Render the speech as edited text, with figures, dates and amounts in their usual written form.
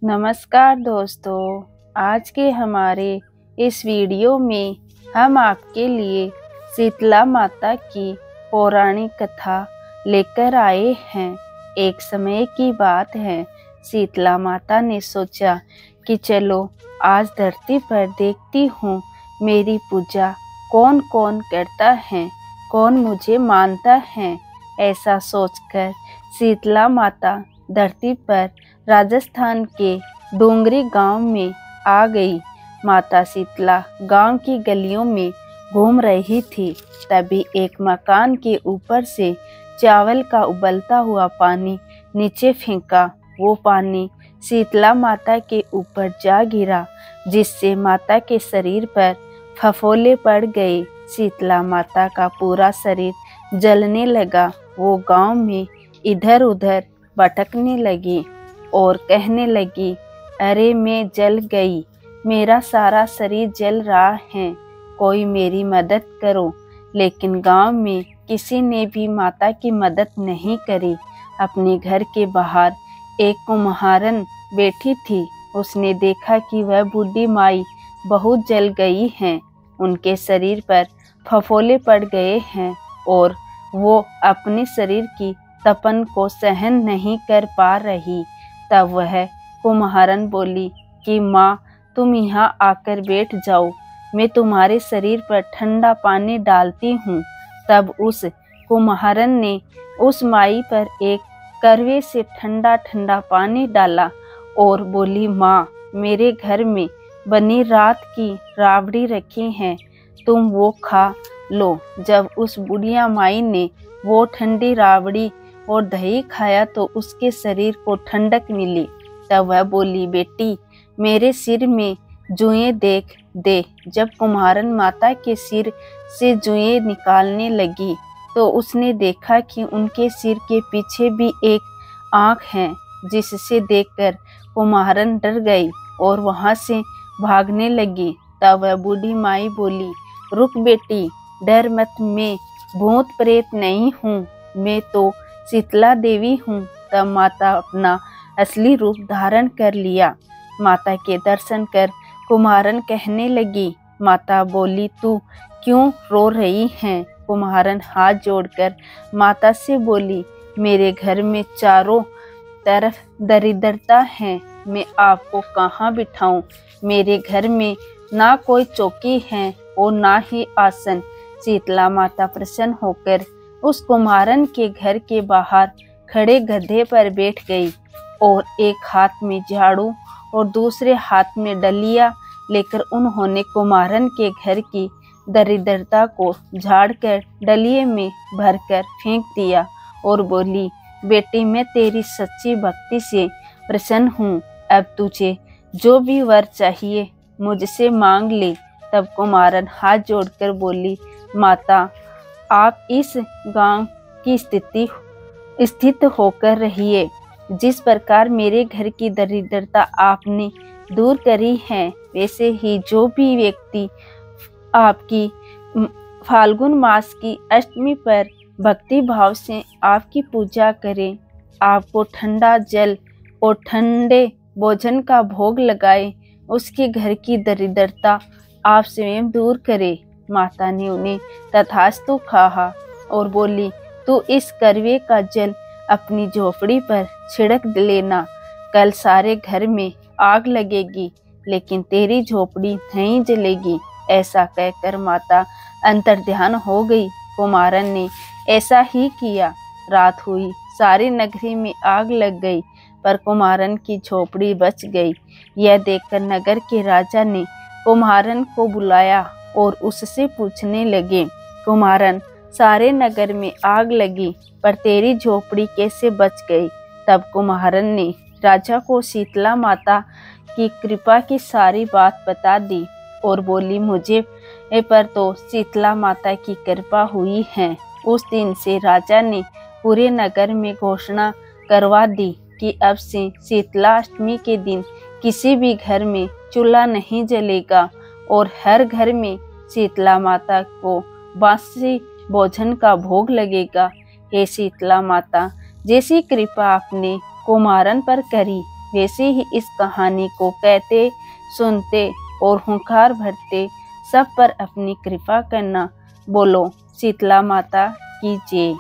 नमस्कार दोस्तों, आज के हमारे इस वीडियो में हम आपके लिए शीतला माता की पौराणिक कथा लेकर आए हैं। एक समय की बात है, शीतला माता ने सोचा कि चलो आज धरती पर देखती हूँ मेरी पूजा कौन कौन करता है, कौन मुझे मानता है। ऐसा सोचकर शीतला माता धरती पर राजस्थान के डोंगरी गांव में आ गई। माता शीतला गांव की गलियों में घूम रही थी। तभी एक मकान के ऊपर से चावल का उबलता हुआ पानी नीचे फेंका। वो पानी शीतला माता के ऊपर जा गिरा, जिससे माता के शरीर पर फफोले पड़ गए। शीतला माता का पूरा शरीर जलने लगा। वो गांव में इधर उधर भटकने लगी और कहने लगी, अरे मैं जल गई, मेरा सारा शरीर जल रहा है, कोई मेरी मदद करो। लेकिन गांव में किसी ने भी माता की मदद नहीं करी। अपने घर के बाहर एक कुम्हारन बैठी थी। उसने देखा कि वह बूढ़ी माई बहुत जल गई हैं, उनके शरीर पर फफोले पड़ गए हैं और वो अपने शरीर की तपन को सहन नहीं कर पा रही। तब वह कुम्हारन बोली कि माँ, तुम यहाँ आकर बैठ जाओ, मैं तुम्हारे शरीर पर ठंडा पानी डालती हूँ। तब उस कुम्हारन ने उस माई पर एक करवे से ठंडा ठंडा पानी डाला और बोली, माँ, मेरे घर में बनी रात की राबड़ी रखी है, तुम वो खा लो। जब उस बुढ़िया माई ने वो ठंडी राबड़ी और दही खाया तो उसके शरीर को ठंडक मिली। तब वह बोली, बेटी, मेरे सिर में जुएं देख दे। जब कुम्हारन माता के सिर से जुएं निकालने लगी तो उसने देखा कि उनके सिर के पीछे भी एक आँख है, जिससे देखकर कुम्हारन डर गई और वहाँ से भागने लगी। तब वह बूढ़ी माई बोली, रुक बेटी, डर मत, मैं भूत प्रेत नहीं हूँ, मैं तो शीतला देवी हूँ। तब माता अपना असली रूप धारण कर लिया। माता के दर्शन कर कुम्हारन कहने लगी, माता बोली, तू क्यों रो रही है? कुम्हारन हाथ जोड़कर माता से बोली, मेरे घर में चारों तरफ दरिद्रता है, मैं आपको कहाँ बिठाऊं? मेरे घर में ना कोई चौकी है और ना ही आसन। शीतला माता प्रसन्न होकर उस कुम्हारन के घर के बाहर खड़े गधे पर बैठ गई और एक हाथ में झाड़ू और दूसरे हाथ में डलिया लेकर उन्होंने कुम्हारन के घर की दरिद्रता को झाड़कर डलिये में भरकर फेंक दिया और बोली, बेटी, मैं तेरी सच्ची भक्ति से प्रसन्न हूँ, अब तुझे जो भी वर चाहिए मुझसे मांग ले। तब कुम्हारन हाथ जोड़कर बोली, माता, आप इस गांव की स्थित होकर रहिए। जिस प्रकार मेरे घर की दरिद्रता आपने दूर करी है, वैसे ही जो भी व्यक्ति आपकी फाल्गुन मास की अष्टमी पर भक्ति भाव से आपकी पूजा करे, आपको ठंडा जल और ठंडे भोजन का भोग लगाए, उसके घर की दरिद्रता आप स्वयं दूर करे। माता ने उन्हें तथास्तु कहा और बोली, तू इस करवे का जल अपनी झोपड़ी पर छिड़क लेना, कल सारे घर में आग लगेगी लेकिन तेरी झोपड़ी नहीं जलेगी। ऐसा कहकर माता अंतर्ध्यान हो गई। कुम्हारन ने ऐसा ही किया। रात हुई, सारी नगरी में आग लग गई पर कुम्हारन की झोपड़ी बच गई। यह देखकर नगर के राजा ने कुम्हारन को बुलाया और उससे पूछने लगे, कुम्हारन, सारे नगर में आग लगी पर तेरी झोपड़ी कैसे बच गई? तब कुम्हारन ने राजा को शीतला माता की कृपा की सारी बात बता दी और बोली, मुझे पर तो शीतला माता की कृपा हुई है। उस दिन से राजा ने पूरे नगर में घोषणा करवा दी कि अब से शीतला अष्टमी के दिन किसी भी घर में चूल्हा नहीं जलेगा और हर घर में शीतला माता को बासी भोजन का भोग लगेगा। हे शीतला माता, जैसी कृपा आपने कुम्हारन पर करी, वैसे ही इस कहानी को कहते, सुनते और हुंकार भरते सब पर अपनी कृपा करना। बोलो शीतला माता की जय।